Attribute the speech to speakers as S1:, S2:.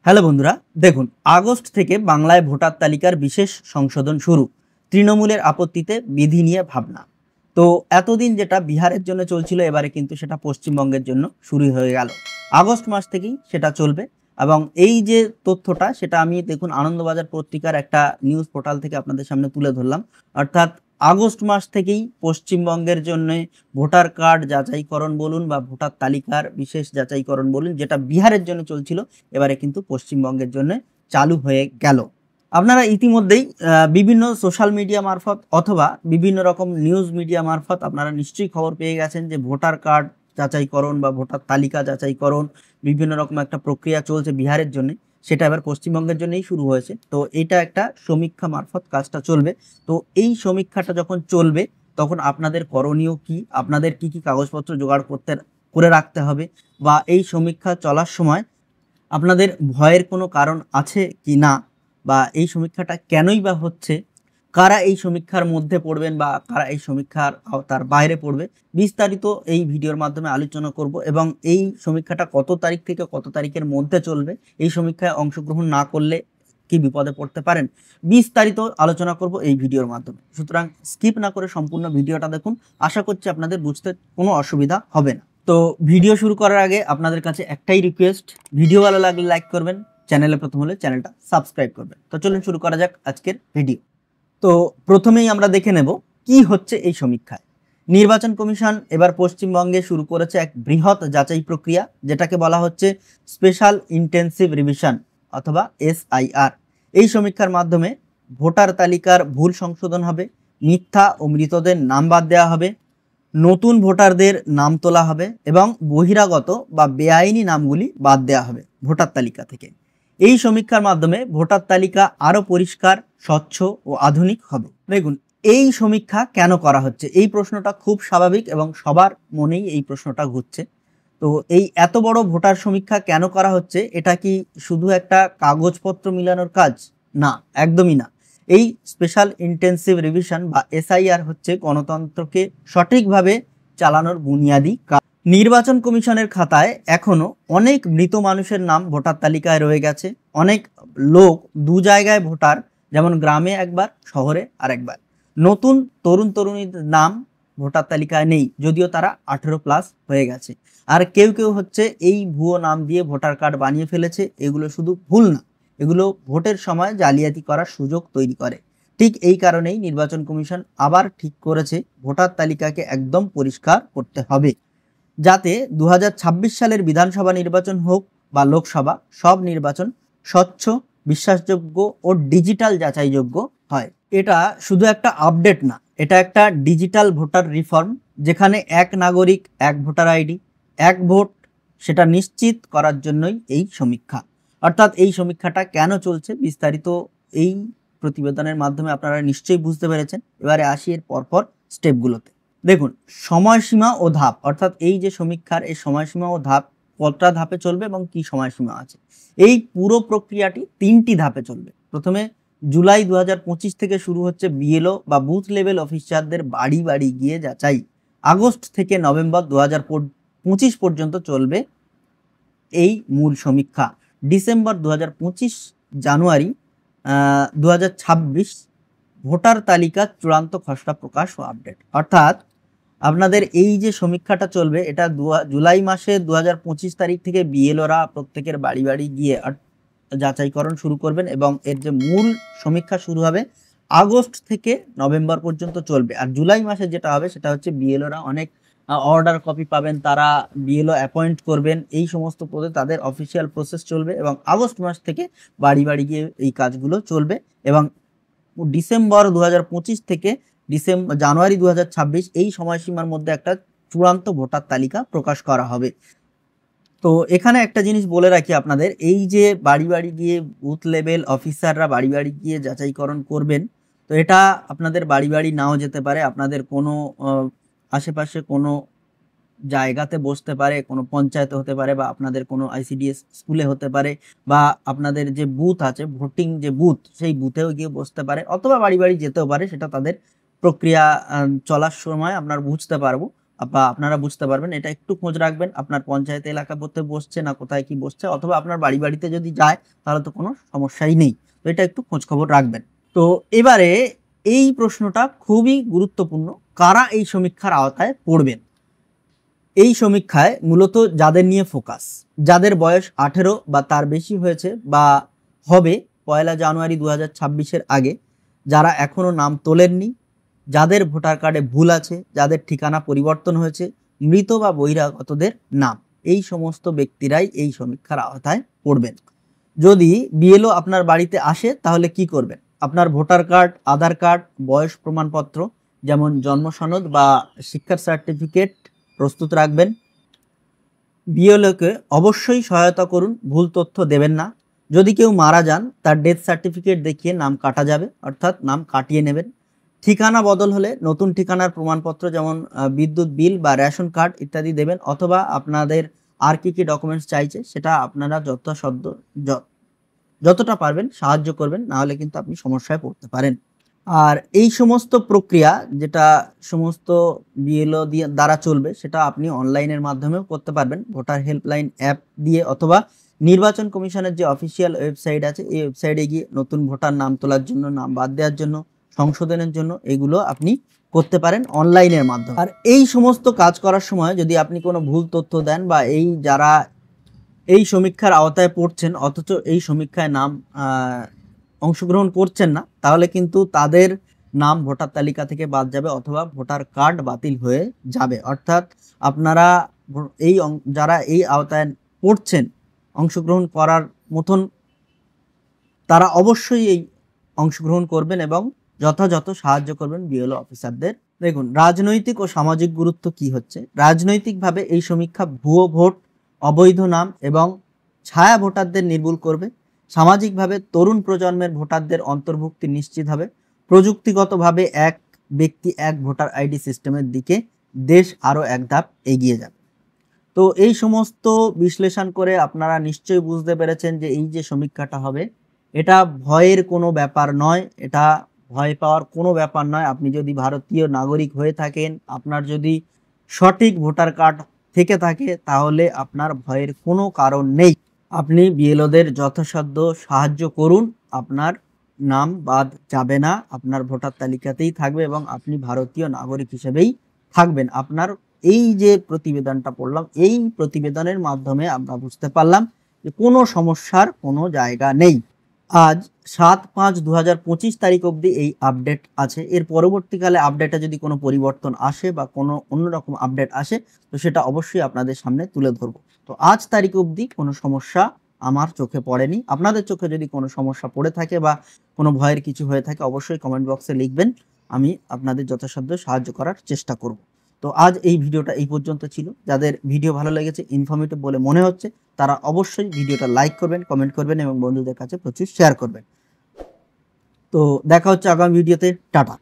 S1: Hello বন্ধুরা, দেখুন August থেকে বাংলায় ভোটার তালিকার বিশেষ সংশোধন শুরু। তৃণমূলের আপত্তিতে বিধি নিয়ে ভাবনা। তো এতদিন যেটা বিহারের জন্য চলছিল, এবারে কিন্তু সেটা পশ্চিমবঙ্গের জন্য শুরু হয়ে গেল। আগস্ট মাস থেকেই সেটা চলবে এবং এই যে তথ্যটা সেটা আমি দেখুন আনন্দবাজার পত্রিকার একটা নিউজ পোর্টাল থেকে আপনাদের সামনে তুলে ধরলাম। অর্থাৎ আগস্ট মাস থেকেই পশ্চিমবঙ্গের জন্য ভোটার কার্ড যাচাইকরণ বলুন বা ভোটার তালিকার বিশেষ যাচাইকরণ বলুন, যেটা বিহারের জন্য চলছিল এবারে কিন্তু পশ্চিমবঙ্গের জন্য চালু হয়ে গেল। আপনারা ইতিমধ্যেই বিভিন্ন সোশ্যাল মিডিয়া মারফত অথবা বিভিন্ন রকম নিউজ মিডিয়া মারফত আপনারা নিশ্চয়ই খবর পেয়ে গেছেন যে ভোটার কার্ড যাচাইকরণ বা ভোটার তালিকা যাচাইকরণ বিভিন্ন রকম একটা প্রক্রিয়া চলছে বিহারের জন্য, সেটা এবার পশ্চিমবঙ্গের জন্যই শুরু হয়েছে। তো এটা একটা সমীক্ষা মারফত কাজটা চলবে। তো এই সমীক্ষাটা যখন চলবে তখন আপনাদের করণীয় কি, আপনাদের কি কি কাগজপত্র জোগাড় করে রাখতে হবে, বা এই সমীক্ষা চলার সময় আপনাদের ভয়ের কোনো কারণ আছে কি না, বা এই সমীক্ষাটা কেনই বা হচ্ছে, কারা এই সমীক্ষার মধ্যে পড়বেন বা কারা এই সমীক্ষার তার বাইরে পড়বে, বিস্তারিত এই ভিডিওর মাধ্যমে আলোচনা করব। এবং এই সমীক্ষাটা কত তারিখ থেকে কত তারিখের মধ্যে চলবে, এই সমীক্ষায় অংশগ্রহণ না করলে কি বিপদে পড়তে পারেন, বিস্তারিত আলোচনা করব এই ভিডিওর মাধ্যমে। সুতরাং স্কিপ না করে সম্পূর্ণ ভিডিওটা দেখুন, আশা করছি আপনাদের বুঝতে কোনো অসুবিধা হবে না। তো ভিডিও শুরু করার আগে আপনাদের কাছে একটাই রিকোয়েস্ট, ভিডিও ভালো লাগলে লাইক করবেন, চ্যানেলে প্রথম হলে চ্যানেলটা সাবস্ক্রাইব করবেন। তো চলুন শুরু করা যাক আজকের ভিডিও। তো প্রথমেই আমরা দেখে নেব কি হচ্ছে এই সমীক্ষায়। নির্বাচন কমিশন এবার পশ্চিমবঙ্গে শুরু করেছে এক বৃহৎ যাচাই প্রক্রিয়া, যেটাকে বলা হচ্ছে স্পেশাল ইন্টেন্সিভ রিভিশন অথবা SIR। এই সমীক্ষার মাধ্যমে ভোটার তালিকার ভুল সংশোধন হবে, মিথ্যা ও মৃতদের নাম বাদ দেওয়া হবে, নতুন ভোটারদের নাম তোলা হবে এবং বহিরাগত বা বেআইনি নামগুলি বাদ দেওয়া হবে ভোটার তালিকা থেকে। এই সমীক্ষার মাধ্যমে ভোটার তালিকা আরও পরিষ্কার, স্বচ্ছ ও আধুনিক হবে। দেখুন এই সমীক্ষা কেন করা হচ্ছে, এই প্রশ্নটা খুব স্বাভাবিক এবং সবার মনেই এই প্রশ্নটা ঘুরছে। তো এই এত বড় ভোটার সমীক্ষা কেন করা হচ্ছে, এটা কি শুধু একটা কাগজপত্র মিলানোর কাজ? না, একদমই না। এই স্পেশাল ইন্টেন্সিভ রিভিশন বা SIR হচ্ছে গণতন্ত্রকে সঠিকভাবে চালানোর বুনিয়াদী কাজ। নির্বাচন কমিশনের খাতায় এখনো অনেক মৃত মানুষের নাম ভোটার তালিকায় রয়ে গেছে। অনেক লোক দু জায়গায় ভোটার, যেমন গ্রামে একবার, শহরে আরেকবার। নতুন তরুণ তরুণীদের নাম ভোটার তালিকায় নেই, যদিও তারা 18+ হয়ে গেছে। আর কেউ কেউ হচ্ছে এই ভুয়ো নাম দিয়ে ভোটার কার্ড বানিয়ে ফেলেছে। এগুলো শুধু ভুল না, এগুলো ভোটের সময় জালিয়াতি করার সুযোগ তৈরি করে। ঠিক এই কারণেই নির্বাচন কমিশন আবার ঠিক করেছে ভোটার তালিকাকে একদম পরিষ্কার করতে হবে, যাতে 2026 সালের বিধানসভা নির্বাচন হোক বা লোকসভা, সব নির্বাচন স্বচ্ছ, বিশ্বাসযোগ্য ও ডিজিটাল যাচাইযোগ্য হয়। এটা শুধু একটা আপডেট না, এটা একটা ডিজিটাল ভোটার রিফর্ম, যেখানে এক নাগরিক এক ভোটার আইডি, এক ভোট, সেটা নিশ্চিত করার জন্যই এই সমীক্ষা। অর্থাৎ এই সমীক্ষাটা কেন চলছে বিস্তারিত এই প্রতিবেদনের মাধ্যমে আপনারা নিশ্চয়ই বুঝতে পেরেছেন। এবারে আসি এর পরপর স্টেপগুলোতে। দেখুন সময়সীমা ও ধাপ, অর্থাৎ এই যে সমীক্ষার এই সময়সীমা ও ধাপ, কতটা ধাপে চলবে এবং কি সময়সীমা আছে। এই পুরো প্রক্রিয়াটি 3টি ধাপে চলবে। প্রথমে জুলাই 2025 থেকে শুরু হচ্ছে BLO বা বুথ লেভেল অফিসারদের বাড়ি বাড়ি গিয়ে যাচাই। আগস্ট থেকে নভেম্বর 2025 পর্যন্ত চলবে এই মূল সমীক্ষা। ডিসেম্বর 2025, জানুয়ারি 2026 ভোটার তালিকার চূড়ান্ত খসড়া প্রকাশ ও আপডেট। অর্থাৎ আপনাদের এই যে সমীক্ষাটা চলবে, এটা জুলাই মাসে 2025 তারিখ থেকে BLOরা প্রত্যেকের বাড়ি বাড়ি গিয়ে যাচাইকরণ শুরু করবেন এবং এর যে মূল সমীক্ষা শুরু হবে আগস্ট থেকে নভেম্বর পর্যন্ত চলবে। আর জুলাই মাসে যেটা হবে সেটা হচ্ছে BLOরা অনেক অর্ডার কপি পাবেন, তারা BLO অ্যাপয়েন্ট করবেন, এই সমস্ত পদে তাদের অফিসিয়াল প্রসেস চলবে এবং আগস্ট মাস থেকে বাড়ি বাড়ি গিয়ে এই কাজগুলো চলবে। এবং ডিসেম্বর 2025 থেকে জানুয়ারি 2026 এই সময়সীমার মধ্যে একটা চূড়ান্ত ভোটার তালিকা প্রকাশ করা হবে। তো এখানে একটা জিনিস বলে রাখি আপনাদের, এই যে বাড়ি বাড়ি গিয়ে বুথ লেভেল অফিসাররা বাড়ি বাড়ি গিয়ে যাচাইকরণ করবেন, তো এটা আপনাদের বাড়ি বাড়ি নাও যেতে পারে, আপনাদের কোনো আশেপাশে কোনো জায়গাতে বসতে পারে, কোনো পঞ্চায়েতে হতে পারে, বা আপনাদের কোনো ICDS স্কুলে হতে পারে, বা আপনাদের যে বুথ আছে ভোটিং যে বুথ সেই বুথেও গিয়ে বসতে পারে, অথবা বাড়ি বাড়ি যেতেও পারে। সেটা তাদের প্রক্রিয়া চলার সময় আপনার বুঝতে পারবো। বা আপনারা বুঝতে পারবেন। এটা একটু খোঁজ রাখবেন আপনার পঞ্চায়েত এলাকাতে বসছে না কোথায় কি বসছে, অথবা আপনার বাড়িতে যদি যায় তাহলে তো কোনো সমস্যাই নেই। তো এটা একটু খোঁজ খবর রাখবেন। তো এবারে এই প্রশ্নটা খুবই গুরুত্বপূর্ণ, কারা এই সমীক্ষার আওতায় পড়বেন। এই সমীক্ষায় মূলত যাদের নিয়ে ফোকাস, যাদের বয়স 18 বা তার বেশি হয়েছে বা হবে 1 জানুয়ারি 2026-এর আগে, যারা এখনো নাম তোলেননি, যাদের ভোটার কার্ডে ভুল আছে, যাদের ঠিকানা পরিবর্তন হয়েছে, মৃত বা বহিরাগতদের নাম, এই সমস্ত ব্যক্তিরাই এই সমীক্ষার আওতায় পড়বেন। যদি বিএলও আপনার বাড়িতে আসে তাহলে কি করবেন? আপনার ভোটার কার্ড, আধার কার্ড, বয়স প্রমাণপত্র যেমন জন্ম সনদ বা শিক্ষার সার্টিফিকেট প্রস্তুত রাখবেন। বিএলওকে অবশ্যই সহায়তা করুন, ভুল তথ্য দেবেন না। যদি কেউ মারা যান তার ডেথ সার্টিফিকেট দেখিয়ে নাম কাটা যাবে, অর্থাৎ নাম কাটিয়ে নেবেন। ঠিকানা বদল হলে নতুন ঠিকানার প্রমাণপত্র যেমন বিদ্যুৎ বিল বা রেশন কার্ড ইত্যাদি দেবেন, অথবা আপনাদের আর কি ডকুমেন্টস চাইছে সেটা আপনারা যতটা পারবেন সাহায্য করবেন, নাহলে কিন্তু আপনি সমস্যায় পড়তে পারেন। আর এই সমস্ত প্রক্রিয়া যেটা সমস্ত বিএলও দ্বারা চলবে, সেটা আপনি অনলাইনের মাধ্যমেও করতে পারবেন, ভোটার হেল্পলাইন অ্যাপ দিয়ে, অথবা নির্বাচন কমিশনের যে অফিসিয়াল ওয়েবসাইট আছে এই ওয়েবসাইটে গিয়ে নতুন ভোটার নাম তোলার জন্য, নাম বাদ দেওয়ার জন্য, সংশোধনের জন্য এগুলো আপনি করতে পারেন অনলাইনের মাধ্যমে। আর এই সমস্ত কাজ করার সময় যদি আপনি কোনো ভুল তথ্য দেন বা যারা এই সমীক্ষার আওতায় পড়ছেন অথচ এই সমীক্ষায় নাম অংশগ্রহণ করছেন না, তাহলে কিন্তু তাদের নাম ভোটার তালিকা থেকে বাদ যাবে, অথবা ভোটার কার্ড বাতিল হয়ে যাবে। অর্থাৎ আপনারা যারা এই আওতায় পড়ছেন, অংশগ্রহণ করার মতন, তারা অবশ্যই এই অংশগ্রহণ করবেন এবং যথাযথ সাহায্য করবেন বিএলও অফিসারদের। দেখুন, রাজনৈতিক ও সামাজিক গুরুত্ব কি হচ্ছে। রাজনৈতিকভাবে এই সমীক্ষা ভুয়ো ভোট, অবৈধ নাম এবং ছায়া ভোটারদের নির্মূল করবে। সামাজিকভাবে তরুণ প্রজন্মের ভোটারদের অন্তর্ভুক্তি নিশ্চিত হবে। প্রযুক্তিগতভাবে এক ব্যক্তি এক ভোটার আইডি সিস্টেমের দিকে দেশ আরও এক ধাপ এগিয়ে যাবে। তো এই সমস্ত বিশ্লেষণ করে আপনারা নিশ্চয়ই বুঝতে পেরেছেন যে এই যে সমীক্ষাটা হবে, এটা ভয়ের কোনো ব্যাপার নয়, এটা ভয় পাওয়ার কোনো ব্যাপার নয়। আপনি যদি ভারতীয় নাগরিক হয়ে থাকেন, আপনার যদি সঠিক ভোটার কার্ড থেকে থাকে, তাহলে আপনার ভয়ের কোনো কারণ নেই। আপনি বিএলওদের যথাসাধ্য সাহায্য করুন, আপনার নাম বাদ যাবে না, আপনার ভোটার তালিকাতেই থাকবে এবং আপনি ভারতীয় নাগরিক হিসেবেই থাকবেন। আপনার এই যে প্রতিবেদনটা পড়লাম, এই প্রতিবেদনের মাধ্যমে আমরা বুঝতে পারলাম যে কোনো সমস্যার কোনো জায়গা নেই। আজ 7/5/2025 তারিখ অবধি এই আপডেট আছে। এর পরবর্তীকালে আপডেটে যদি কোনো পরিবর্তন আসে বা কোনো অন্যরকম আপডেট আসে, তো সেটা অবশ্যই আপনাদের সামনে তুলে ধরবো। তো আজ তারিখ অবধি কোনো সমস্যা আমার চোখে পড়েনি। আপনাদের চোখে যদি কোনো সমস্যা পড়ে থাকে বা কোনো ভয়ের কিছু হয়ে থাকে, অবশ্যই কমেন্ট বক্সে লিখবেন, আমি আপনাদের যথাসাধ্য সাহায্য করার চেষ্টা করব। তো আজ এই ভিডিওটা এই পর্যন্ত ছিল। যাদের ভিডিও ভালো লেগেছে, ইনফরমেটিভ বলে মনে হচ্ছে, তারা অবশ্যই ভিডিওটা লাইক করবেন, কমেন্ট করবেন এবং বন্ধুদের কাছে প্রচুর শেয়ার করবেন। তো দেখা হচ্ছে আগামী ভিডিওতে। টাটা।